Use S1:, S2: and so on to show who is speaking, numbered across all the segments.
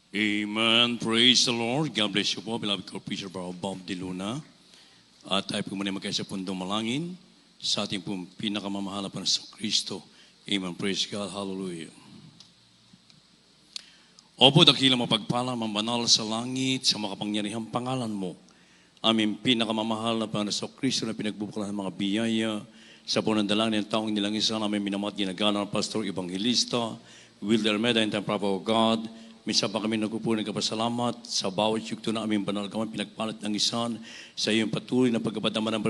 S1: Amen. Praise the Lord. God bless you po, beloved co-preacher Bob De Luna. At tayo po muna magkaisa pundong malangin sa ating pong pinakamamahal na sa Kristo. Amen. Praise God. Hallelujah. Opo, dakilang mapagpala, mambanal sa langit, sa makapangyarihang pangalan mo. Aming pinakamamahal na sa Kristo na pinagbubuklahan ng mga biyaya sa punandalangin ng taong nilang isa namin minamat ginagana ng Pastor Evangelista Wilder Almeida in the Prophet of God. Minsan pa kami nagpupunan kapasalamat sa bawat yugto na aming banal kamay pinagpalit ng isan sa iyong patuloy na pagkabadaman ng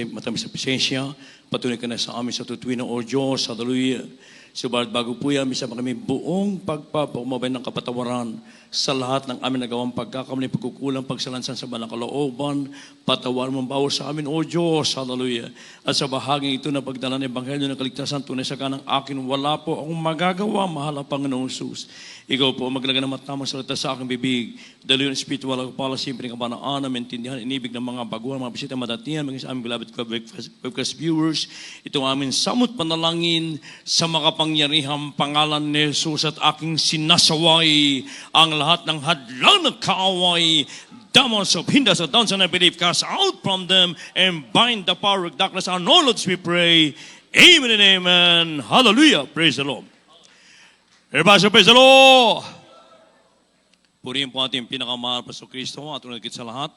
S1: matamis sa presensya. Patuloy ka na sa amin sa tutuwin ng O Diyos. Hallelujah. Subalit bago po yan, minsan pa kami buong pagpapumabay ng kapatawaran sa lahat ng aming nagawang pagkakamali, pagkukulang, pagsalansan sa banang kalooban. Patawaran mo bawat sa amin, O Diyos. Hallelujah. At sa bahaging ito na pagdala ng Ebanghelyo ng Kaligtasan, tunay sa kanang akin, wala po akong magagawa, mahal ang Panginoong Jesus. Ikaw po maglaga ng matamang salita sa aking bibig. Dalo yung espiritual ako pala, simple ng kabanaan na maintindihan, inibig ng mga baguhan, mga bisita, madatihan, mga sa aming beloved webcast viewers. Ito aming samot panalangin sa makapangyarihang pangalan ni Jesus at aking sinasaway ang lahat ng hadlang na kaaway, demons of hinders of downs and I believe, cast out from them and bind the power of darkness. Our knowledge we pray. Amen and amen. Hallelujah. Praise the Lord. Everybody, praise the Lord. Purihin po ating pinakamahal pa sa Kristo at unagkit sa lahat.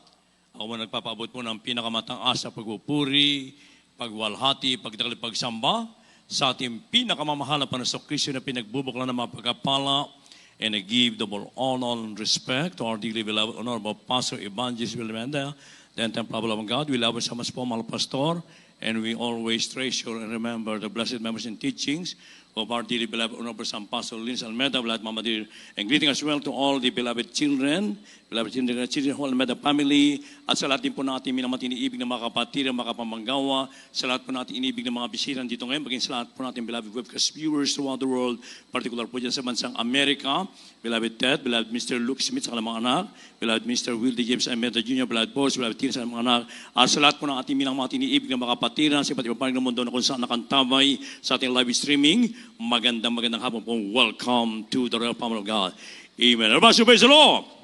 S1: Ako man nagpapaabot po ng pinakamataas sa pagpupuri, pagwalhati, pagdakil, pagsamba sa ating pinakamamahal na sa Kristo na pinagbubuklan ng mga pagkapala. And I give double honor and respect to our dearly beloved honorable Pastor Evangelist Wilder Almeida, the entire people of God. We love so much po, mahal pastor, and we always treasure and remember the blessed memories and teachings of our dearly beloved honorable San Pastor Lins Almeida, beloved Mama dear, and greeting as well to all the beloved children whole Almeida family, at sa lahat din po natin minamat iniibig ng mga kapatid, mga kapamanggawa, sa lahat po natin iniibig ng mga bisita dito ngayon, maging sa lahat po natin beloved webcast viewers throughout the world, particular po dyan sa bansang Amerika, beloved Ted, beloved Mr. Luke Smith sa mga anak, beloved Mr. Wildy James Almeida Jr., beloved Boss, beloved Tina sa mga anak, at sa lahat po ng ating mga iniibig ng mga kapatid, sa iba't ibang panig ng mundo na kung saan nakantabay sa ating live streaming. Magandang hapon po. Welcome to the Real Family of God. Amen. Everybody, praise the Lord.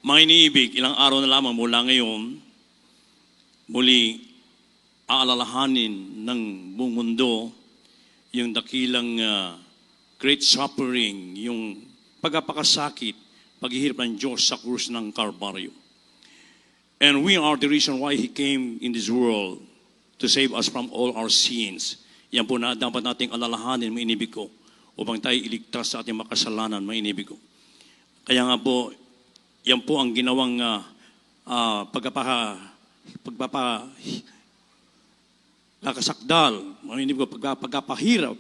S1: Mga iniibig, ilang araw na lamang mula ngayon, muli aalalahanin ng buong mundo yung dakilang great suffering, yung pagkapakasakit, paghihirap ng Diyos sa krus ng Kalbaryo. And we are the reason why He came in this world to save us from all our sins. Yan po na dapat nating alalahanin, mga inibig ko, upang tayo iligtas sa ating makasalanan, mga inibig ko. Kaya nga po, yan po ang ginawang pagpapakasakdal, mga inibig ko, pagpapahirap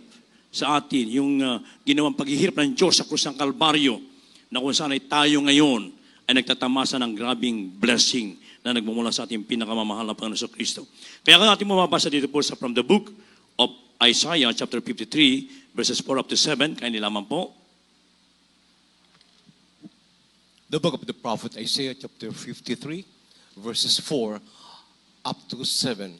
S1: sa atin, yung ginawang paghihirap ng Diyos sa krus ng Kalbaryo, na kung saan ay tayo ngayon ay nagtatamasa ng grabing blessing na nagmumula sa ating pinakamamahal na Panginoon sa Kristo. Kaya ka natin mababasa dito po sa from the book of Isaiah chapter 53 verses 4 up to 7. Kaya nilaman po.
S2: The book of the prophet Isaiah chapter 53 verses 4 up to 7.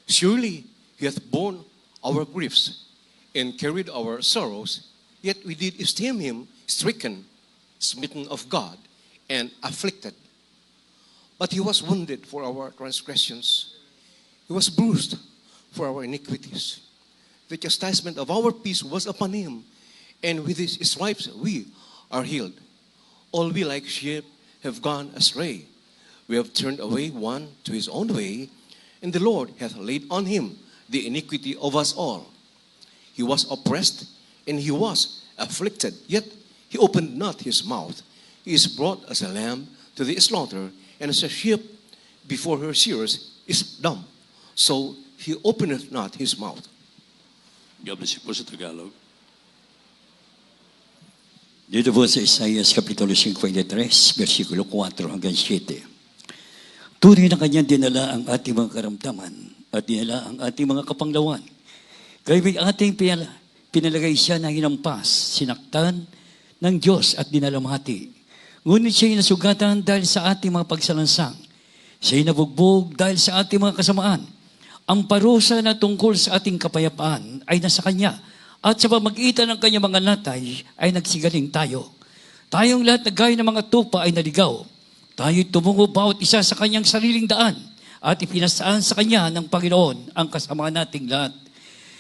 S2: Surely He hath borne our griefs and carried our sorrows, yet we did esteem Him stricken, smitten of God, and afflicted. But He was wounded for our transgressions. He was bruised for our iniquities. The chastisement of our peace was upon Him, and with His stripes we are healed. All we like sheep have gone astray. We have turned away one to his own way, and the Lord hath laid on Him the iniquity of us all. He was oppressed, and He was afflicted, yet He opened not His mouth. He is brought as a lamb to the slaughter, and as a sheep before her shearers is dumb. So He openeth not His mouth.
S1: God bless you po sa Tagalog.
S3: Dito po sa Isaiah Kapitulo 53, versikulo 4 hanggang 7. Tunay na kanyang dinala ang ating mga karamdaman at dinala ang ating mga kapanglawan. Kaya may ating pinalagay siya na hinampas, sinaktan ng Diyos at dinalamhati. Ngunit siya'y nasugatan dahil sa ating mga pagsalansang. Siya'y nabugbog dahil sa ating mga kasamaan. Ang parusa na tungkol sa ating kapayapaan ay nasa Kanya. At sa pamagitan ng kanyang mga natay ay nagsigaling tayo. Tayong lahat na gaya ng mga tupa ay naligaw. Tayo'y tumungo bawat isa sa kanyang sariling daan at ipinasaan sa kanya ng Panginoon ang kasama nating lahat.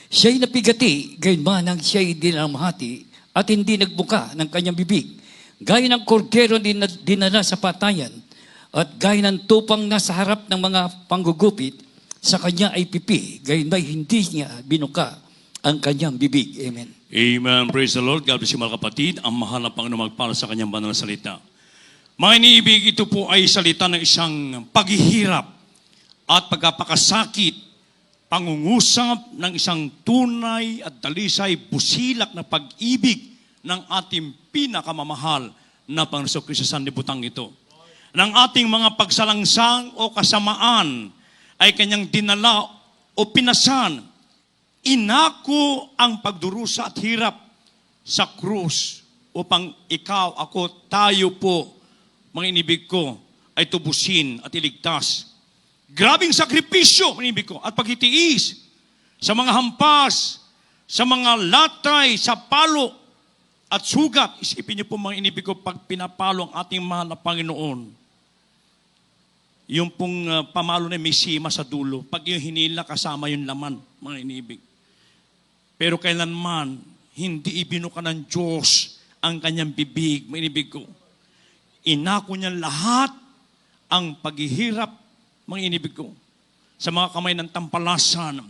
S3: Siya'y napigati, gayon man ang siya'y dinamahati at hindi nagbuka ng kanyang bibig. Gaya ng kordero dinala sa patayan at gaya ng tupang nasa harap ng mga panggugupit, sa kanya ay pipi, gayon ba'y hindi niya binuka ang kanyang bibig. Amen.
S1: Amen. Praise the Lord. God bless you, mga kapatid. Ang mahal na Panginoon magpala sa kanyang banal na salita. Mga iniibig, ito po ay salita ng isang paghihirap at pagkapakasakit, pangungusap ng isang tunay at dalisay busilak na pag-ibig ng ating pinakamamahal na Panginoon Kristo sa sanlibutan ito. Ng ating mga pagsalangsang o kasamaan ay kanyang dinala o pinasan. Inako ang pagdurusa at hirap sa krus upang ikaw, ako, tayo po, mga inibig ko, ay tubusin at iligtas. Grabing sakripisyo, mga inibig ko, at paghitiis sa mga hampas, sa mga latay, sa palo, at sugat. Isipin niyo po, mga inibig ko, pag pinapalo ang ating mahal na Panginoon, yung pong pamalo na may sima sa dulo, pag yung hinila kasama yung laman, mga inibig. Pero kailanman, hindi ibinuka ng Diyos ang kanyang bibig, mga inibig ko. Inako niya lahat ang paghihirap, mga inibig ko, sa mga kamay ng tampalasan,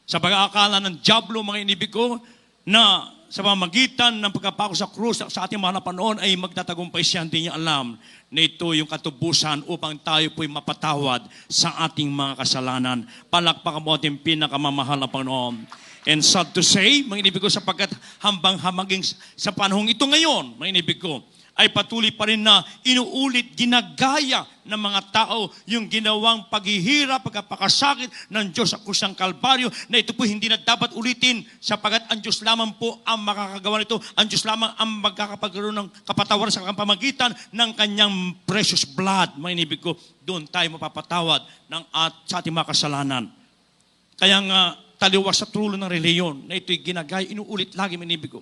S1: sa pag-aakala ng dyablo, mga inibig ko, na sa pamamagitan ng pagkapako sa krus sa ating mga Panginoon ay magtatagumpay siya. Hindi niya alam na ito yung katubusan upang tayo po'y mapatawad sa ating mga kasalanan. Palakpakan mo ating pinakamamahal na Panginoon. And sad to say, mga inibig ko, sapagkat hambang-hamaging sa panahong ito ngayon, mga inibig ko, ay patuloy pa rin na inuulit, ginagaya ng mga tao yung ginawang paghihirap, pagkapakasakit ng Diyos sa kusang Kalbaryo, na ito po hindi na dapat ulitin sapagkat ang Diyos lamang po ang makakagawa nito. Ang Diyos lamang ang magkakapagkaroon ng kapatawaran sa pamamagitan ng kanyang precious blood. Mga inibig ko, doon tayo mapapatawad sa ating mga kasalanan. Kaya nga, taliwas sa trulo ng reliyon na ito'y ginagaya, inuulit lagi, mga inibig ko.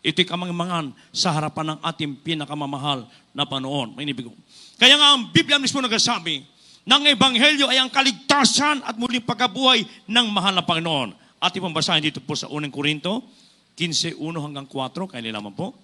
S1: Ito'y kamangmangan sa harapan ng ating pinakamamahal na Panginoon. May inibig ko. Kaya nga ang Biblia mismo nagsasabi, ng Ebanghelyo ay ang kaligtasan at muling pagkabuhay ng mahal na Panginoon. Ating pambasahin dito po sa 1 Korinto, 15:1 hanggang 4. Kaya nila po.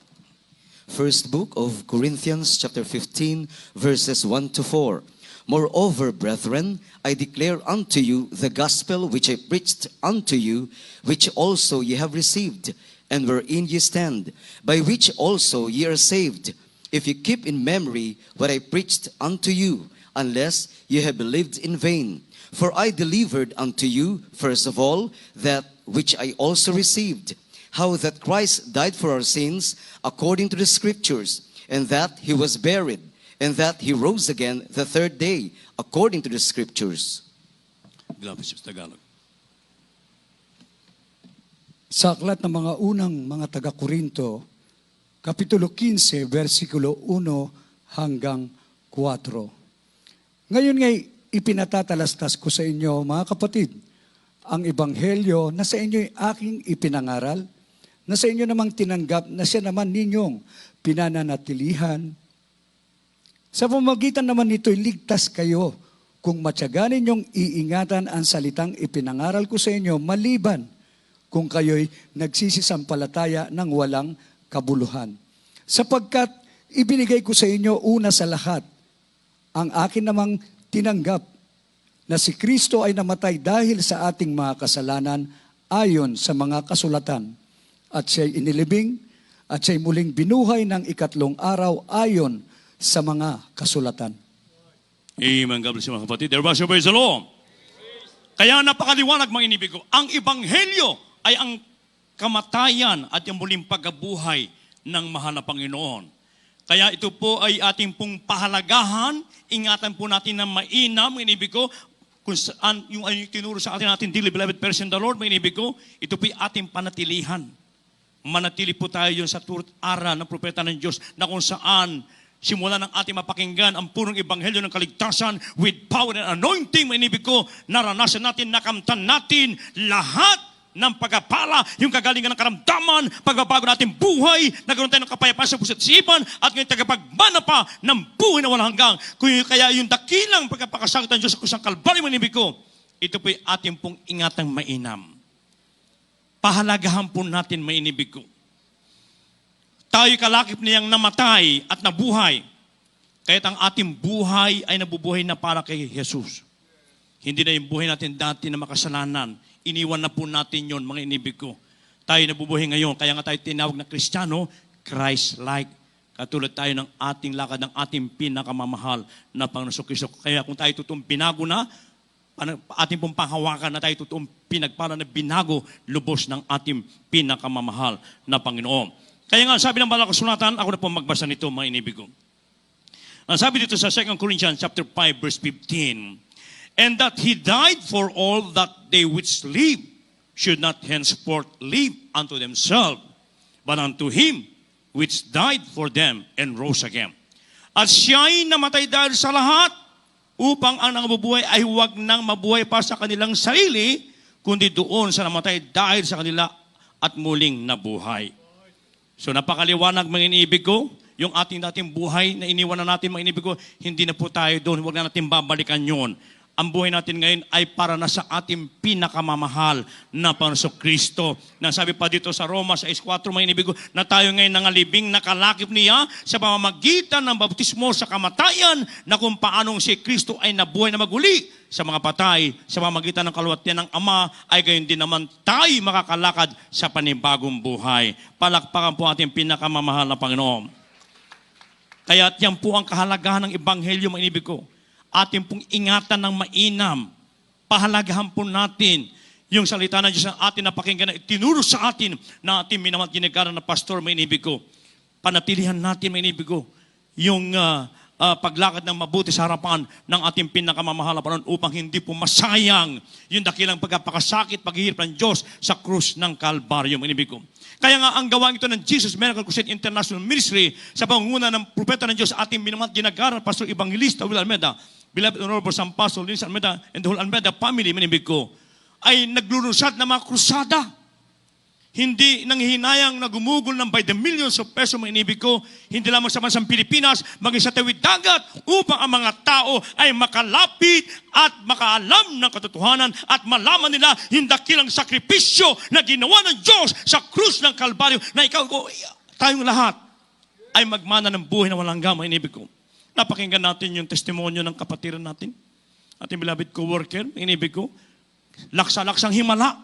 S4: First book of Corinthians, chapter 15, verses 1 to 4. Moreover, brethren, I declare unto you the gospel which I preached unto you, which also ye have received, and wherein ye stand, by which also ye are saved, if ye keep in memory what I preached unto you, unless ye have believed in vain. For I delivered unto you, first of all, that which I also received, how that Christ died for our sins, according to the Scriptures, and that he was buried, and that he rose again the third day, according to the Scriptures.
S1: Glabis sa Tagalog.
S5: Sa aklat ng mga unang mga taga-Korinto, Kapitulo 15, versikulo 1 hanggang 4. Ngayon ngay ipinatatalastas ko sa inyo, mga kapatid, ang ebanghelyo na sa inyo'y aking ipinangaral, na sa inyo namang tinanggap, na siya naman ninyong pinananatilihan. Sa pamamagitan naman nito'y ligtas kayo kung matyaga ninyong iingatan ang salitang ipinangaral ko sa inyo, maliban kung kayo'y nagsisisampalataya ng walang kabuluhan. Sapagkat ibinigay ko sa inyo una sa lahat, ang akin namang tinanggap, na si Kristo ay namatay dahil sa ating mga kasalanan ayon sa mga kasulatan. At siya'y inilibing, at siya'y muling binuhay ng ikatlong araw ayon sa mga kasulatan.
S1: Amen. God bless you, mga kapatid. Everybody say praise the Lord. Kaya napakaliwanag, mga inibig ko, ang ebanghelyo ay ang kamatayan at yung muling pagkabuhay ng mahal na Panginoon. Kaya ito po ay ating pong pahalagahan, ingatan po natin na mainam, mga inibig ko, kung saan yung tinuro sa atin dearly beloved person the Lord, mga inibig ko, ito po ay ating panatilihan. Manatili po tayo yun sa turut aral ng propeta ng Diyos na kung saan simula ng ating mapakinggan ang purong ebanghelyo ng kaligtasan with power and anointing, mga inibig ko, naranasan natin, nakamtan natin lahat ng pagpapala, yung kagalingan ng karamdaman, pagbabago natin buhay, nagkaroon tayo ng kapayapaan sa puso't isipan, at ngayon tagapagmana pa ng buhay na walang hanggang. Kaya yung dakilang pagkapakasakit ng Diyos sa kusang Kalbaryo, mga inibig ko, ito po'y ating pong ingatang mainam. Pahalagahan po natin, mga inibig ko. Tayo'y kalakip niyang namatay at nabuhay. Kaya't ang ating buhay ay nabubuhay na para kay Jesus. Hindi na yung buhay natin dati na makasalanan. Iniwan na po natin yon, mga inibig ko. Tayo nabubuhay ngayon. Kaya nga tayo tinawag na Kristiyano, Christ-like. Katulad tayo ng ating lakad, ng ating pinakamamahal na Panginoon Kristo. Kaya kung tayo totoong binago na, ating pong panghawakan na tayo totoong pinagpala na binago, lubos ng ating pinakamamahal na Panginoon. Kaya nga, sabi ng banal na kasulatan, ako na po magbasa nito, mga inibig ko. Ang sabi dito sa 2 Corinthians chapter 5, verse 15, and that He died for all that they which live should not henceforth live unto themselves, but unto Him which died for them and rose again. At siya'y namatay dahil sa lahat, upang ang nangabubuhay ay huwag nang mabuhay pa sa kanilang sarili, kundi doon sa namatay dahil sa kanila at muling nabuhay. So napakaliwanag, mga iniibig ko, yung ating dating buhay na iniwan na natin, mga iniibig ko, hindi na po tayo doon, huwag na natin babalikan yon. Ang buhay natin ngayon ay para na sa ating pinakamamahal na Panginoon Kristo. Nasabi pa dito sa Roma 6:4, mga inibig ko, na tayo ngayon nangalibing nakalakip niya sa pamamagitan ng bautismo sa kamatayan, na kung paanong si Kristo ay nabuhay na maguli sa mga patay sa pamamagitan ng kaluwalhatian ng Ama, ay gayon din naman tayo makakalakad sa panibagong buhay. Palakpakan po ating pinakamamahal na Panginoon. Kaya yan po ang kahalagahan ng Ebanghelyo, mga inibig ko. Ating pong ingatan ng mainam. Pahalagahan po natin yung salita ng Diyos na atin napakinggan na itinuro sa atin na ating minamahal at ginagaran na pastor, may inibig ko. Panatilihan natin, may inibig ko, yung paglakad ng mabuti sa harapan ng ating pinakamamahal na Panginoon upang hindi po masayang yung dakilang pagkapakasakit, paghihirap ng Diyos sa krus ng Kalbaryo, may inibig ko. Kaya nga ang gawain ito ng Jesus Miracle Crusade International Ministry sa pangunguna ng propeta ng Diyos, ating minamahal at ginagaran Pastor Evangelista Will Almeda, beloved Honorable San Pastor Lins Almeda and the whole Almeda family, manibig ko, ay naglulunsad ng mga krusada. Hindi nanghihinayang na gumugol ng by the millions of pesos, manibig ko, hindi lamang sa bansang Pilipinas, maging sa tawid dagat, upang ang mga tao ay makalapit at makaalam ng katotohanan at malaman nila yung dakilang sakripisyo na ginawa ng Diyos sa krus ng Kalbaryo, na ikaw ko, tayong lahat ay magmana ng buhay na walang hanggan, manibig ko. Napakinggan natin yung testimonyo ng kapatiran natin, ating beloved co-worker, inibig ko, laksa-laksang himala.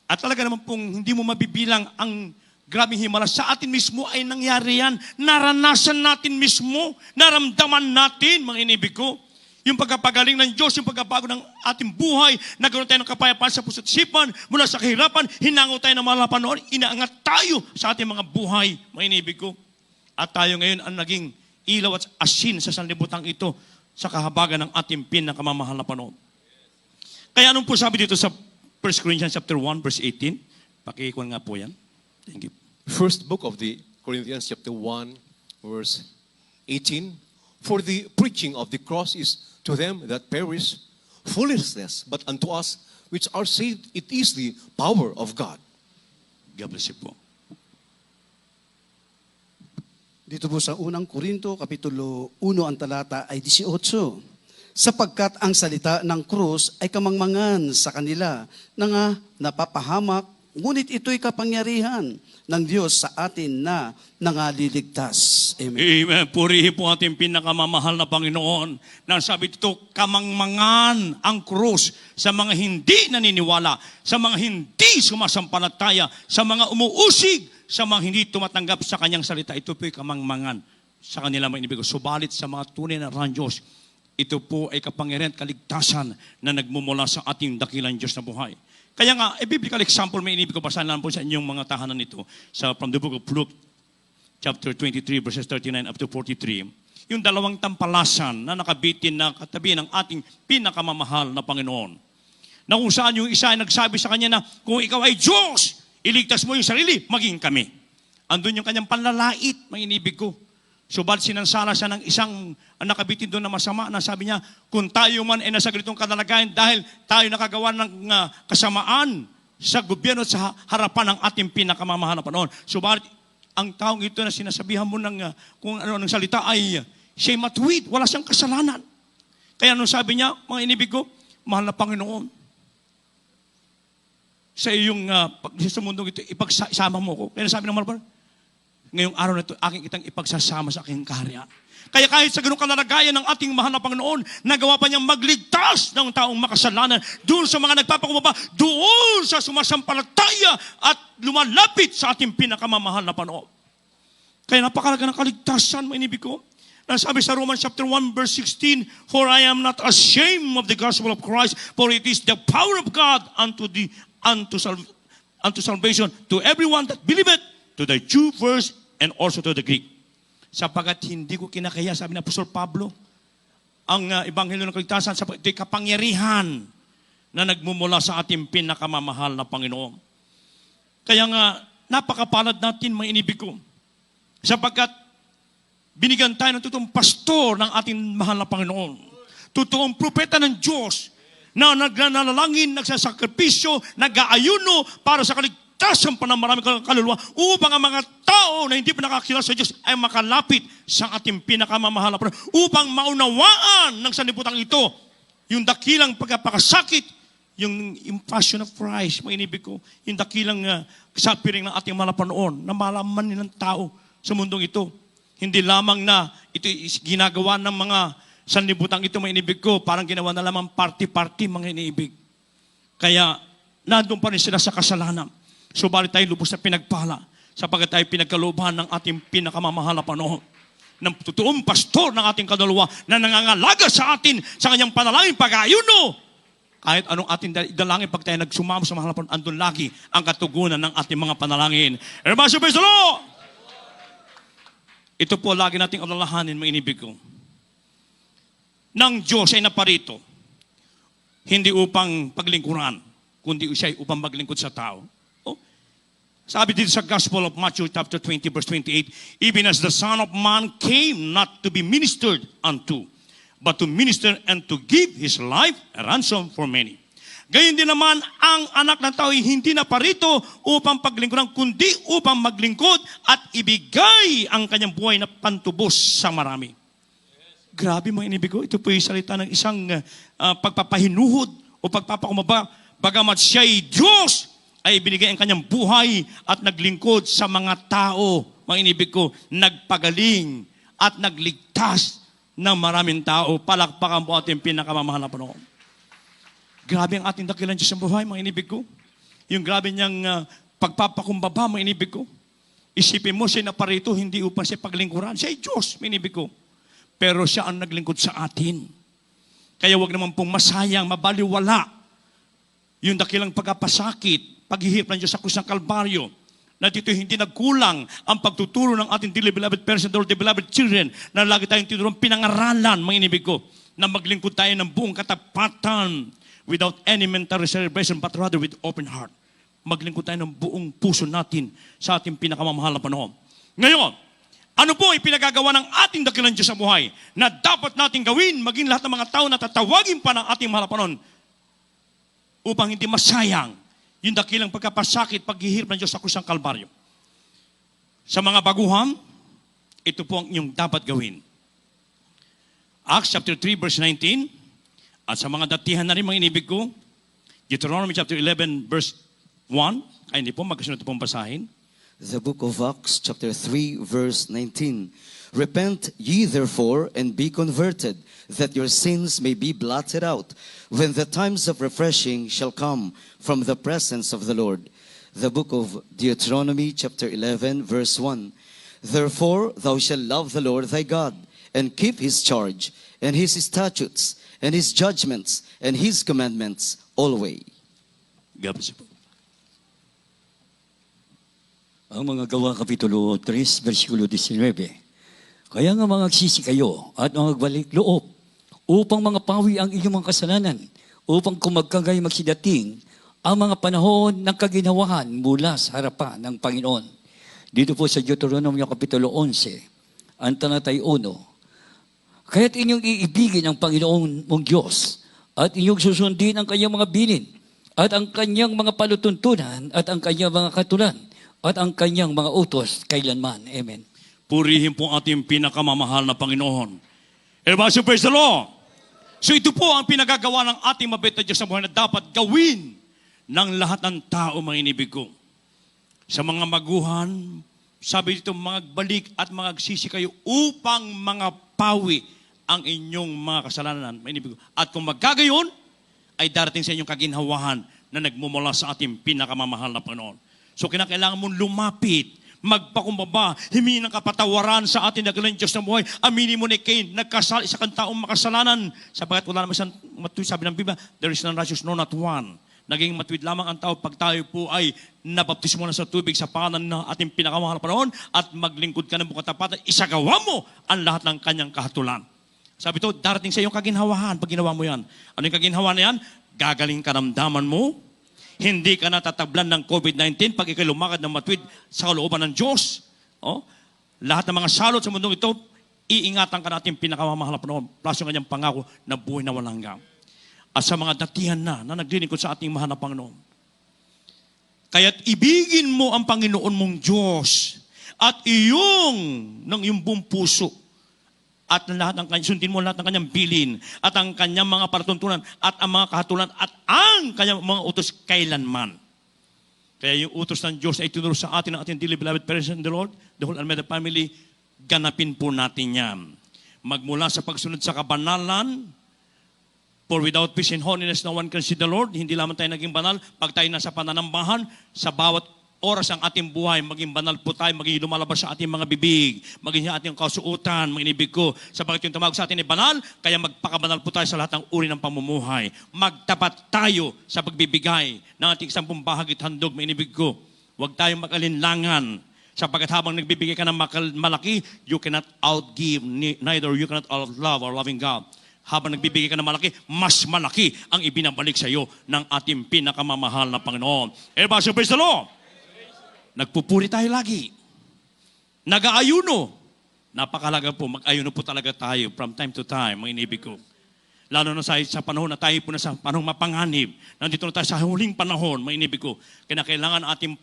S1: At talaga naman pong hindi mo mabibilang ang grabing himala. Sa atin mismo ay nangyari yan. Naranasan natin mismo, naramdaman natin, mga inibig ko. Yung pagkapagaling ng Diyos, yung pagkabago ng ating buhay, nagkaroon tayo ng kapayapaan sa puso't isipan, mula sa kahirapan, hinango tayo ng mga panahon, inaangat tayo sa ating mga buhay, mga inibig ko. At tayo ngayon ang naging ilaw at asin sa sanlibutan ito sa kahabagan ng ating pinakamamahal na panahon. Kaya anong po sabi dito sa 1 Corinthians chapter 1 verse 18? Pakikuan nga po yan. Thank you.
S2: First book of the Corinthians chapter 1 verse 18. For the preaching of the cross is to them that perish foolishness, but unto us which are saved it is the power of God.
S1: God bless you po.
S5: Dito po sa unang Korinto, kapitulo 1, ang talata ay 18. Sapagkat ang salita ng krus ay kamangmangan sa kanila na nga napapahamak, ngunit ito'y kapangyarihan ng Diyos sa atin na nangaliligtas. Amen.
S1: Amen. Purihin po ating pinakamamahal na Panginoon. Nang sabi dito, kamangmangan ang krus sa mga hindi naniniwala, sa mga hindi sumasampalataya, sa mga umuusig, sa mga hindi tumatanggap sa kanyang salita. Ito po'y kamangmangan sa kanila, mga inibig ko. Subalit sa mga tunay na ng Diyos, ito po ay kapangyarihan at kaligtasan na nagmumula sa ating dakilang Diyos na buhay. Kaya nga, a biblical example, may inibig ko, basahin lang po sa inyong mga tahanan nito from the book of Luke, chapter 23, verses 39 up to 43. Yung dalawang tampalasan na nakabitin na katabi ng ating pinakamamahal na Panginoon. Na kung saan yung isa ay nagsabi sa kanya na, kung ikaw ay Diyos, iligtas mo yung sarili, maging kami. Andun yung kanyang panlalait, mga inibig ko. Subalit sinansala siya ng isang nakabitin doon na masama na sabi niya, kung tayo man ay nasa ganitong kalagayan dahil tayo nakagawa ng kasamaan, sa gobyerno at sa harapan ng ating pinakamamahal na Panginoon. Subalit, ang taong ito na sinasabihan mo ng kung ano ng salita ay siya'y matuwid, wala siyang kasalanan. Kaya nung sabi niya, mga inibig ko, mahal na Panginoon, sa iyong sa mundong ito, ipagsama mo ko. Kaya sabi ng Malapar, ngayong araw na ito, aking kitang ipagsasama sa aking kaharian. Kaya kahit sa ganung kalalagayan ng ating mahal na Panginoon, nagawa pa niyang magligtas ng taong makasalanan doon sa mga nagpapakumbaba, doon sa sumasampalataya at lumalapit sa ating pinakamamahal na Panginoon. Kaya napakalaga ng kaligtasan, mga inibig ko. Nasabi sa Romans chapter 1 verse 16, "For I am not ashamed of the gospel of Christ, for it is the power of God unto salvation to everyone that believeth, to the Jew first and also to the Greek." Sapagat hindi ko kinakaya, sabi ng Apostol Pablo, ang ebanghelyo ng kaligtasan, sapagat ito'y kapangyarihan na nagmumula sa ating pinakamamahal na Panginoon. Kaya nga, napakapalad natin, mga inibig ko, sapagkat binigyan tayo ng totoong pastor ng ating mahal na Panginoon. Totoong propeta ng Diyos na nagnanalangin, nagsasakripisyo, nag-aayuno para sa kaligtasan pa ng maraming kaluluwa upang ang mga tao na hindi pa nakakilala sa Diyos ay makalapit sa ating pinakamamahal na Panginoon upang maunawaan ng sanlibutan ito yung dakilang pagkapakasakit, yung passion of Christ, mga inibig ko, yung dakilang kasapiring ng ating mahal na Panginoon na malaman nilang tao sa mundong ito. Hindi lamang na ito ginagawa ng mga sanlibutan ito, mga inibig ko, parang ginawa na lamang party-party, mga inibig. Kaya, nandun pa rin sila sa kasalanan. Subalit tayo lubos na pinagpala, sapagkat tayo pinagkalooban ng ating pinakamamahal na Panginoon, ng totoong pastor ng ating kaluluwa na nangangalaga sa atin sa kanyang panalangin pag-aayuno. Kahit anong ating dalangin, pag tayo nagsumama sa mahal na Panginoon, andun lagi ang katugunan ng ating mga panalangin. Everybody, praise the Lord! Ito po lagi nating alalahanin, mga inibig ko. Nang Diyos ay naparito, hindi upang paglingkuran, kundi siya ay upang maglingkod sa tao. Oh. Sabi dito sa Gospel of Matthew chapter 20 verse 28, "Even as the Son of Man came not to be ministered unto, but to minister and to give His life a ransom for many." Gayon din naman, ang anak ng tao ay hindi na parito upang paglingkuran, kundi upang maglingkod at ibigay ang kanyang buhay na pantubos sa marami. Grabe, mga inibig ko, ito po yung salita ng isang pagpapahinuhod o pagpapakumaba. Bagamat siya ay Diyos, ay ibinigay ang kanyang buhay at naglingkod sa mga tao, mga inibig ko, nagpagaling at nagligtas ng maraming tao. Palakpakan po ating pinakamamahal na Panginoon. Grabe ang ating dakilan Diyos sa buhay, mga inibig ko. Yung grabe niyang pagpapakumbaba, mga inibig ko. Isipin mo, siya na parito, hindi upang siya paglingkuran. Siya ay Diyos, mga inibig ko. Pero siya ang naglingkod sa atin. Kaya wag naman pong masayang, mabaliwala yung dakilang pagkapasakit, paghihirap ng Diyos sa krus ng Kalbaryo, na dito hindi nagkulang ang pagtuturo ng ating dearly beloved parents and dearly beloved children, na lagi tayong tinurong pinangaralan, mga inibig ko, na maglingkod tayo ng buong katapatan, without any mental reservation, but rather with open heart. Maglingkod tayo ng buong puso natin sa ating pinakamamahal na panahon. Ngayon, ano po ay pinagagawa ng ating dakilang Diyos sa buhay na dapat natin gawin, maging lahat ng mga tao na tatawagin pa ng ating mahal na panahon upang hindi masayang yung dakilang pagkapasakit, paghihirap ng Diyos sa krus ng Kalbaryo. Sa mga baguhan, ito po ang inyong dapat gawin. Acts chapter 3 verse 19, at sa mga datihan na rin, mga inibig ko, Deuteronomy chapter 11 verse 1, ay hindi po, magkasunod pong basahin.
S4: The book of Acts, chapter 3, verse 19. "Repent ye therefore, and be converted, that your sins may be blotted out, when the times of refreshing shall come from the presence of the Lord." The book of Deuteronomy, chapter 11, verse 1. "Therefore thou shalt love the Lord thy God, and keep His charge, and His statutes, and His judgments, and His commandments always."
S1: God bless you po.
S3: Ang mga Gawa Kapitulo 3, versikulo 19. "Kaya nga magsisi kayo at magbalik loob upang mga pawi ang inyong mga kasalanan, upang kumagkagay magsidating ang mga panahon ng kaginhawahan mula sa harapan ng Panginoon." Dito po sa Deuteronomy Kapitulo 11, ang talatay 1. "Kaya't inyong iibigin ang Panginoon mong Diyos at inyong susundin ang kanyang mga bilin at ang kanyang mga palutuntunan at ang kanyang mga katulan at ang kanyang mga utos kailanman. Amen.
S1: Purihin po ang ating pinakamamahal na Panginoon. Everybody, praise the Lord. So ito po ang pinagagawa ng ating mabait na Diyos sa buhay na dapat gawin ng lahat ng tao, mga inibig ko. Sa mga maguhan, sabi dito, magbalik at magsisi kayo upang mga pawi ang inyong mga kasalanan. Mga inibig ko. At kung magkagayon, ay darating sa inyong kaginhawahan na nagmumula sa ating pinakamamahal na Panginoon. So kinakailangan mong lumapit, magpakumbaba, himingi ng kapatawaran sa ating nagalang Diyos na buhay. Aminin mo ni Cain, nagkasal, isa kang taong makasalanan. Sapagat wala naman isang matuwid, sabi ng Biblia, there is none righteous, no not one. Naging matuwid lamang ang tao pag tayo po ay nabaptismo na sa tubig sa pangalan ng ating pinakamahal na Panginoon at maglingkod ka ng buong katapatan, isagawa mo ang lahat ng kanyang kahatulan. Sabi to, darating sa iyong kaginhawahan pag ginawa mo yan. Ano yung kaginhawahan na yan? Gagaling karamdaman mo. Hindi ka natatablan ng COVID-19 pag ikay lumakad ng matuwid sa kalooban ng Diyos. Oh, lahat ng mga salot sa mundong ito, iingatan ka natin pinakamamahal na Panginoon. Plus yung kanyang pangako na buhay na walang hanggan. At sa mga datihan na naglilingkod sa ating mahal na Panginoon. Kaya't ibigin mo ang Panginoon mong Diyos at ng iyong buong puso at lahat ng sundin mo lahat ng kanyang bilin at ang kanyang mga paratuntunan at ang mga kahatulan at ang kanyang mga utos kailanman. Kaya yung utos ng Diyos ay tinuro sa atin ng ating dearly beloved parents in the Lord, the whole Almeida family, ganapin po natin yan. Magmula sa pagsunod sa kabanalan, for without peace and holiness, no one can see the Lord. Hindi lamang tayo naging banal, pag tayo nasa pananambahan, sa bawat oras ang ating buhay, maging banal po tayo, maging lumalabas sa ating mga bibig, maging sa ating kasuutan, mga inibig ko. Sabagat yung tumawag sa atin ay banal, kaya magpakabanal po tayo sa lahat ng uri ng pamumuhay. Magtapat tayo sa pagbibigay ng ating sampung bahagi at handog, mga inibig ko. Huwag tayong makalinlangan. Sapagat habang nagbibigay ka ng malaki, you cannot outgive, neither you cannot outlove our loving God. Habang nagbibigay ka ng malaki, mas malaki ang ibinabalik sa iyo ng ating pinakamamahal na Panginoon. Everybody, praise the Lord! Nagpupuri tayo lagi. Nag-aayuno. Napakalaga po, mag-ayuno po talaga tayo from time to time, mga inibig ko. Lalo na sa panahon na tayo po na sa panahon mapanganib. Nandito na tayo sa huling panahon, mga inibig ko. Kaya kailangan ating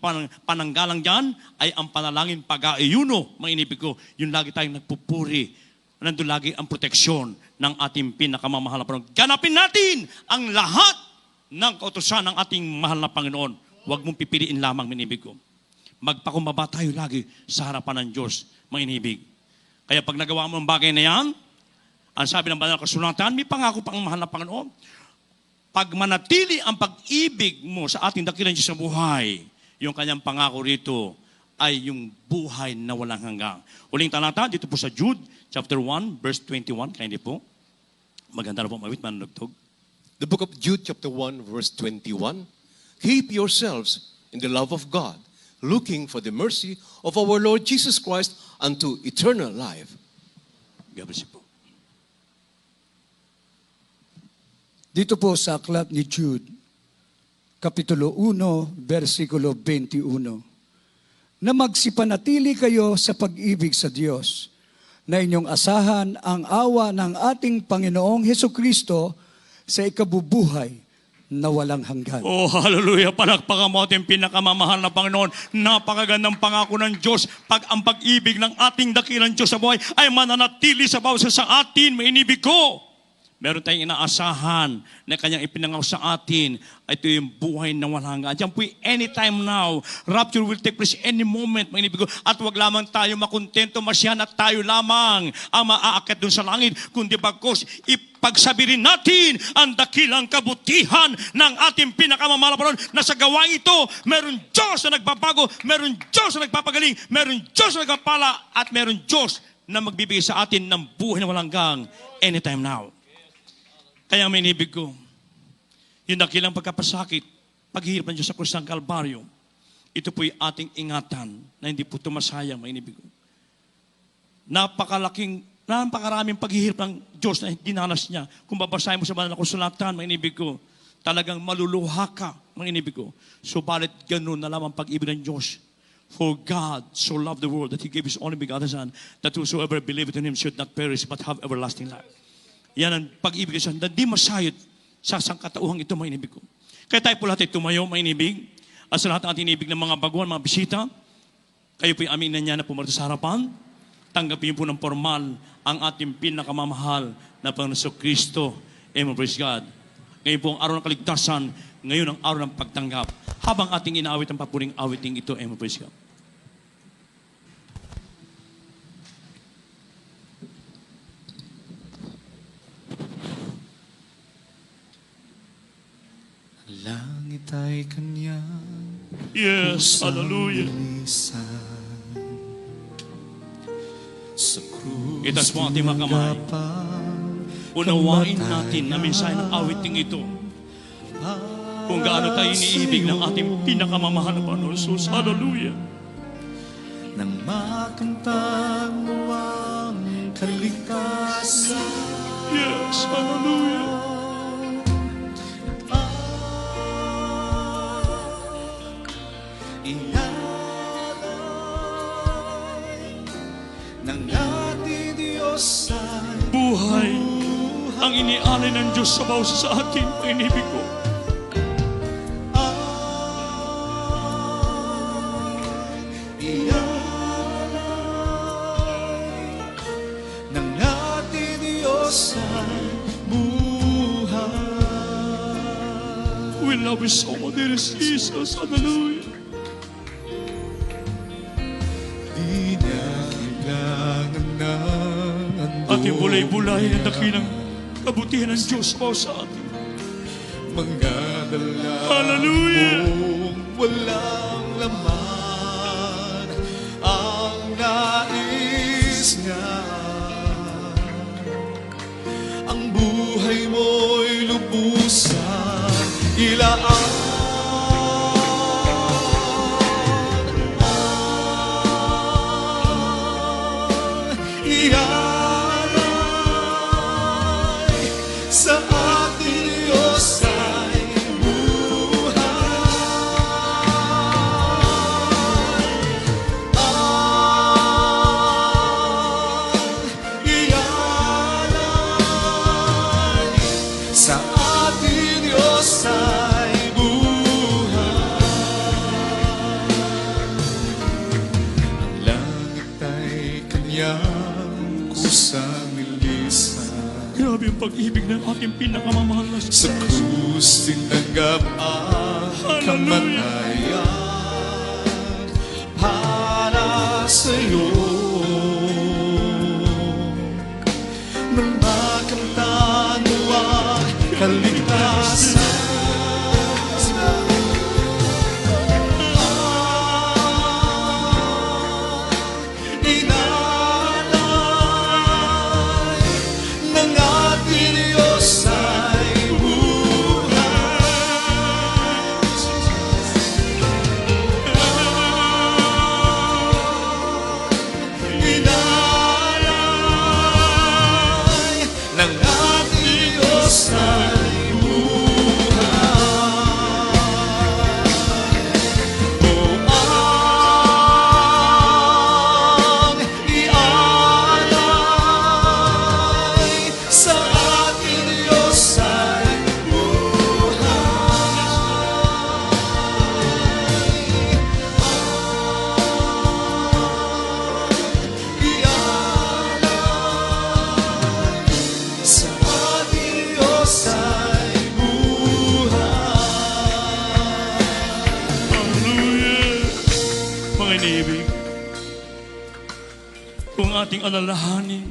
S1: pananggalang dyan ay ang panalangin pag-aayuno, mga inibig ko. Yun lagi tayong nagpupuri. Nandun lagi ang proteksyon ng ating pinakamamahal na Panginoon. Ganapin natin ang lahat ng kautusan ng ating mahal na Panginoon. Huwag mong pipiliin lamang, mga inibig ko. Magpakumbaba tayo lagi sa harapan ng Diyos, mga inibig. Kaya pag nagawa mo ang bagay na yan, ang sabi ng banal na kasulatan, may pangako pa ang mahal na Panginoon. Pag manatili ang pag-ibig mo sa ating dakilang Diyos sa buhay, yung kanyang pangako rito ay yung buhay na walang hanggang. Uling talata, dito po sa Jude, chapter 1, verse 21. Kaya hindi po. Maganda na po mawit, manunugtog.
S2: The book of Jude, chapter 1, verse 21. Keep yourselves in the love of God, looking for the mercy of our Lord Jesus Christ unto eternal life.
S1: God bless you po.
S5: Dito po sa aklat ni Jude, Kapitulo 1, versikulo 21, na magsipanatili kayo sa pag-ibig sa Diyos, na inyong asahan ang awa ng ating Panginoong Hesukristo sa ikabubuhay na walang hanggan.
S1: Oh, hallelujah. Palakpakan mo ating pinakamamahal na Panginoon. Napakagandang pangako ng Diyos. Pag ang pag-ibig ng ating dakilang Diyos sa buhay ay mananatili sa bawat sa atin, may inibig ko. Meron tayong inaasahan na kanyang ipinangako sa atin. Ito yung buhay na walang hanggan. Diyan po anytime now. Rapture will take place any moment, mga inibig ko. At wag lamang tayo makontento, masyahan at tayo lamang ang maaakyat dun sa langit. Kundi bagkos, ipagsabihin natin ang dakilang kabutihan ng ating pinakamamahal na Panginoon na sa gawain ito, meron Diyos na nagbabago, meron Diyos na nagpapagaling, meron Diyos na nagpapala, at meron Diyos na magbibigay sa atin ng buhay na walang hanggan anytime now. Kaya may inibig ko, yung dakilang pagkapasakit, paghihirap ng Diyos sa krus ng Kalbaryo, ito po'y ating ingatan na hindi po tumasayang, may inibig ko. Napakaraming paghihirap ng Diyos na dinanas niya. Kung babasahin mo sa banal na kasulatan, mga inibig ko, talagang maluluha ka, mga inibig ko. Subalit ganun na lamang pag-ibig ng Diyos. For God so loved the world that He gave His only begotten Son, that whosoever believeth in Him should not perish but have everlasting life. Yan ang pag-ibig sa Diyos na di masayot sa sangkatauhang ito, mga inibig ko. Kaya tayo po lahat ay tumayo, mga inibig. At sa lahat ng ating inibig ng mga baguhan, mga bisita, kayo po aming inanya na pumarito sa harapan. Tanggapin po ng formal ang ating pinakamamahal na Panginoon Kristo. Amen, praise God. Ngayon po ang araw ng kaligtasan, ngayon ang araw ng pagtanggap. Habang ating inaawit ang papuring awiting ito, amen, praise God.
S6: Langit ay kanyang
S1: Yes, hallelujah.
S6: lisan. Sa krus
S1: Itaas mo ang ating mga kamay. Unawain natin na mensahe ng awiting ito. Kung gaano tayo iniibig ng ating pinakamamahal na Panginoon Jesus. Hallelujah.
S6: nang makantang mo ang kaligtasan.
S1: Yes, hallelujah.
S6: Ialay ng ating Diyos ay
S1: Buhay ang inialay ng Diyos sa bawat sa atin, ang inibig ko.
S6: ng ating Diyos ay buhay.
S1: We love you so much, dear Jesus. Hallelujah.
S6: Di niya kailangan ng
S1: Ating bulay-bulay ng dakilang kabutihan ng Diyos sa bawat sa atin.
S6: mga dala
S1: Hallelujah.
S6: mong walang laman ang nais niya. Ang buhay mo'y lubusan ilaan. Ialay sa ating Diyos ay ialay sa ating Diyos ay buhay. Ang langit ay kanyang kusang nilisan.
S1: Grabe ang pag-ibig ng ating pinakamamahal na
S6: Sa krus tinanggap ang kamatayan para sa'yo. Nang makamtan mo ang kaligtasan. Inalay ng ating Diyos ay buhay. Inalay ng ating Diyos ay buhay. O ang ialay sa ating Diyos ay buhay. Ialay sa ating Diyos ay buhay.
S1: Hallelujah. Mga iniibig, kung ating alalahanin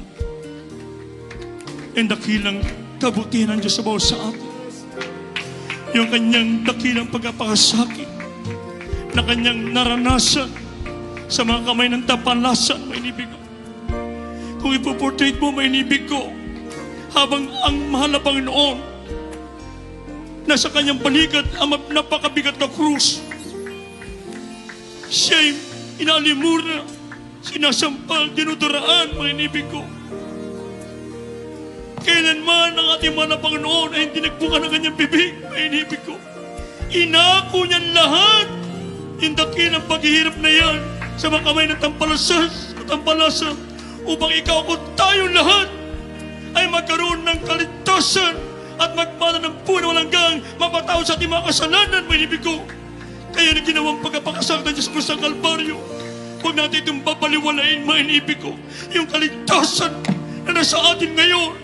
S1: ang dakilang kabutihan ng Diyos sa bawat sa atin, yung kanyang dakilang pagkapakasakit na kanyang naranasan sa mga kamay ng tapanlasan, mga iniibig ko. Kung ipoportrait mo, mga iniibig ko, habang ang mahal na Panginoon nasa kanyang balikat ang napakabigat na krus, siya'y inalimura, sinasampal, dinuduraan, mga inibig ko. Kailanman ang ating mahal na Panginoon ay hindi nagbuka ng kanyang bibig, mga inibig ko. Inako niyan lahat, yung dakilang paghihirap na yan sa mga kamay ng tampalasan, upang ikaw ko tayong lahat ay magkaroon ng kaligtasan at magmana ng buhay na walang hanggang mapatawad sa ating mga kasalanan, mga inibig ko. Kaya na ginawang pagkapakasal ng Diyos ko sa Kalbaryo. Huwag natin itong babaliwalain, mga inibig ko, yung kaligtasan na nasa atin ngayon.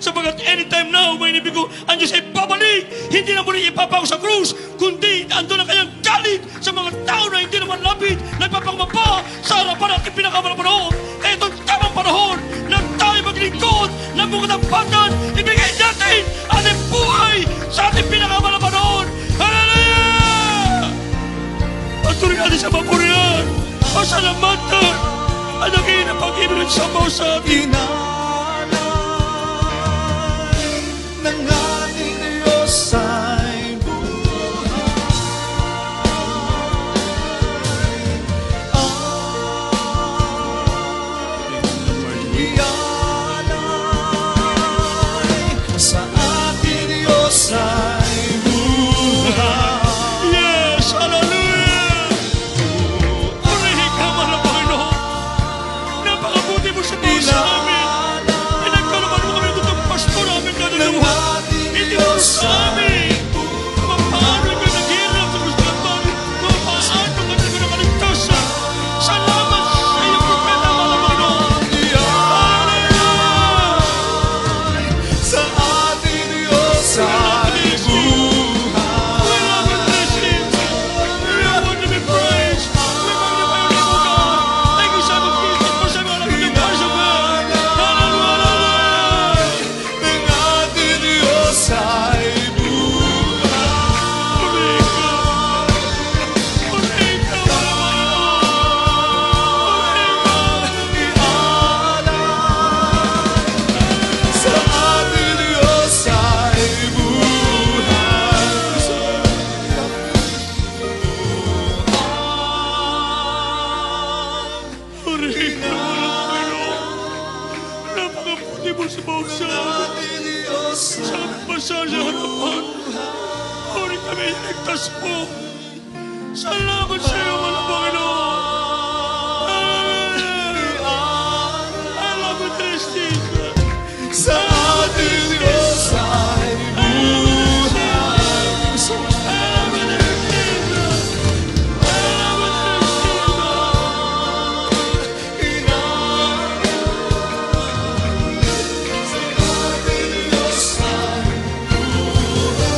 S1: Sapagat anytime now, mga inibig ko, ang Diyos ay babalik. Hindi na muli ipapako sa krus, kundi ando na kayang galit sa mga tao na hindi naman lapit, nagpapakmapa sa harapan natin pinakamal na panahon. Kaya itong tamang panahon na tayo maglingkod ng mga tampatan, ibigay natin ating buhay sa ating pinakamal na panahon. Hallelujah! Patuloy natin sa mapurihan, pasalamatan, ang naging na pag-ibig ng sabaw sa atin.
S6: Ng ating Diyos ay buhay. Sa ating Diyos ay buhay.
S1: Yes! Hallelujah! Purihin ka, mahal na Panginoon. Napakabuti mo sa mga sa amin. Pinagkalaman mo kami itong pastor namin na dalawa. Hindi mo sa amin. Paano ka naghihirap sa gusto ng Panginoon? Paano ka nagkaligtasan? Salamat sa iyong propeta, mahal na Panginoon. Hallelujah!
S6: Sa ating Diyos ay
S1: We love you, blessings. We want to be praised. We magnify your name, O God. Thank you, Son of Jesus, for sa mga lagot ng Pars of God. Hallelujah!
S6: ng ating Diyos ay
S1: Purihin ka. Purihin ka, mahal na Panginoon. Purihin ka.
S6: sa ating Diyos ay buhay.
S1: Purihin ka, mahal na Panginoon. Napakabuti mo sa bawat sa amin. Sa aming masal sa harapan. Puri kami iligtas mo. Salamat sa iyo, mahal na Panginoon. I love you, Tristina.
S6: Sa ating Diyos ay buhay. Sa ating Diyos ay buhay.